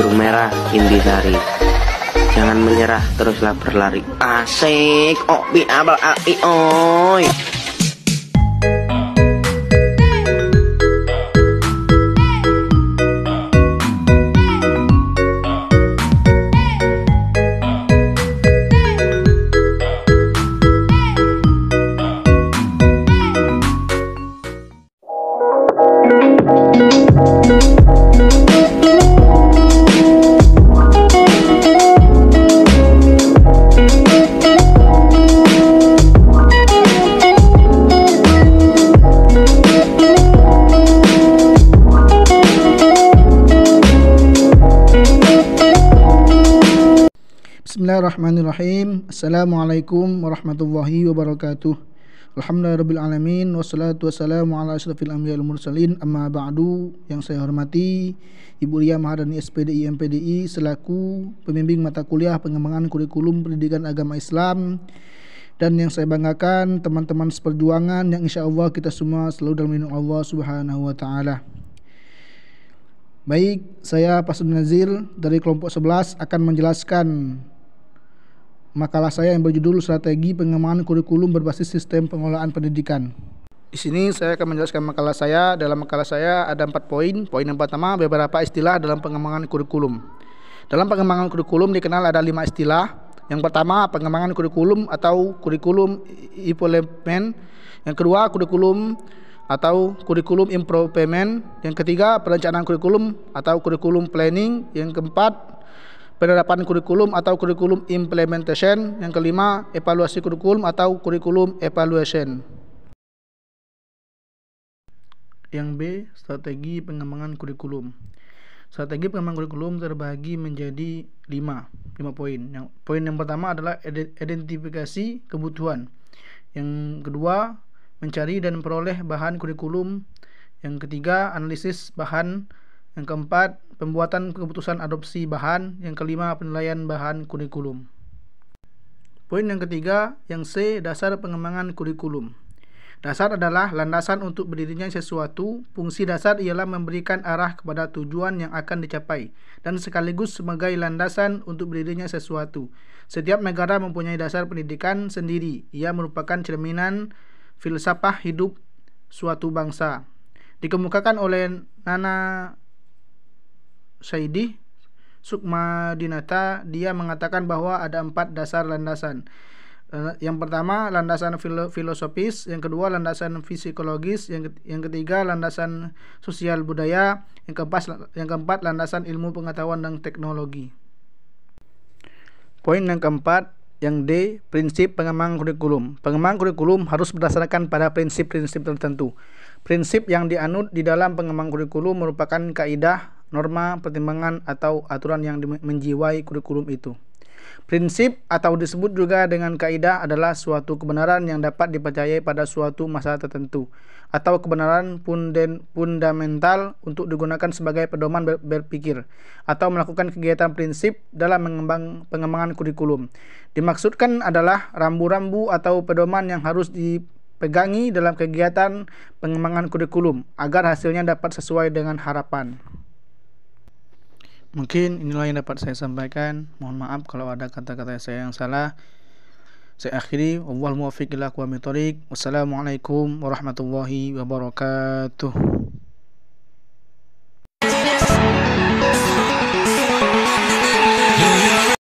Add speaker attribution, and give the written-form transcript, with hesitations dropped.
Speaker 1: burung merah intisari. Jangan menyerah, teruslah berlari. Asik, opi abal api oi.
Speaker 2: Bismillahirrahmanirrahim. Assalamualaikum warahmatullahi wabarakatuh. Alhamdulillahirrabbilalamin. Wassalatu wassalamu ala asyrafil anbiya wal mursalin. Amma ba'du. Yang saya hormati Ibu Lia Mahardani SPDI MPDI selaku pembimbing mata kuliah pengembangan kurikulum pendidikan agama Islam. Dan yang saya banggakan teman-teman seperjuangan yang insya Allah kita semua selalu dalam lindungan Allah Subhanahu wa ta'ala. Baik, saya Pak Nazir dari kelompok 11 akan menjelaskan makalah saya yang berjudul Strategi Pengembangan Kurikulum Berbasis Sistem Pengelolaan Pendidikan. Di sini saya akan menjelaskan makalah saya. Dalam makalah saya ada 4 poin. Poin yang pertama, beberapa istilah dalam pengembangan kurikulum. Dalam pengembangan kurikulum dikenal ada 5 istilah. Yang pertama, pengembangan kurikulum atau kurikulum implement. Yang kedua, kurikulum atau kurikulum improvement. Yang ketiga, perencanaan kurikulum atau kurikulum planning. Yang keempat, penerapan kurikulum atau kurikulum implementation. Yang kelima, evaluasi kurikulum atau kurikulum evaluation. Yang B, strategi pengembangan kurikulum. Strategi pengembangan kurikulum terbagi menjadi 5 poin. Poin yang pertama adalah identifikasi kebutuhan. Yang kedua, mencari dan memperoleh bahan kurikulum. Yang ketiga, analisis bahan. Yang keempat, pembuatan keputusan adopsi bahan. Yang kelima, penilaian bahan kurikulum. Poin yang ketiga, yang C, dasar pengembangan kurikulum. Dasar adalah landasan untuk berdirinya sesuatu. Fungsi dasar ialah memberikan arah kepada tujuan yang akan dicapai dan sekaligus sebagai landasan untuk berdirinya sesuatu. Setiap negara mempunyai dasar pendidikan sendiri. Ia merupakan cerminan filsafah hidup suatu bangsa. Dikemukakan oleh Nana Saidih Sukmadinata, dia mengatakan bahwa ada 4 dasar landasan. Yang pertama, landasan filosofis. Yang kedua, landasan psikologis. Yang ketiga, landasan sosial budaya. Yang keempat, landasan ilmu pengetahuan dan teknologi. Poin yang keempat, yang D, prinsip pengembangan kurikulum. Pengembangan kurikulum harus berdasarkan pada prinsip-prinsip tertentu. Prinsip yang dianut di dalam pengembangan kurikulum merupakan kaidah, norma, pertimbangan, atau aturan yang menjiwai kurikulum itu. Prinsip atau disebut juga dengan kaidah adalah suatu kebenaran yang dapat dipercayai pada suatu masa tertentu, atau kebenaran fundamental untuk digunakan sebagai pedoman berpikir atau melakukan kegiatan prinsip dalam pengembangan kurikulum. Dimaksudkan adalah rambu-rambu atau pedoman yang harus dipegangi dalam kegiatan pengembangan kurikulum agar hasilnya dapat sesuai dengan harapan. Mungkin inilah yang dapat saya sampaikan. Mohon maaf kalau ada kata-kata saya yang salah. Saya akhiri. Wallahul muwaffiq ila aqwamit thoriq. Wassalamualaikum warahmatullahi wabarakatuh.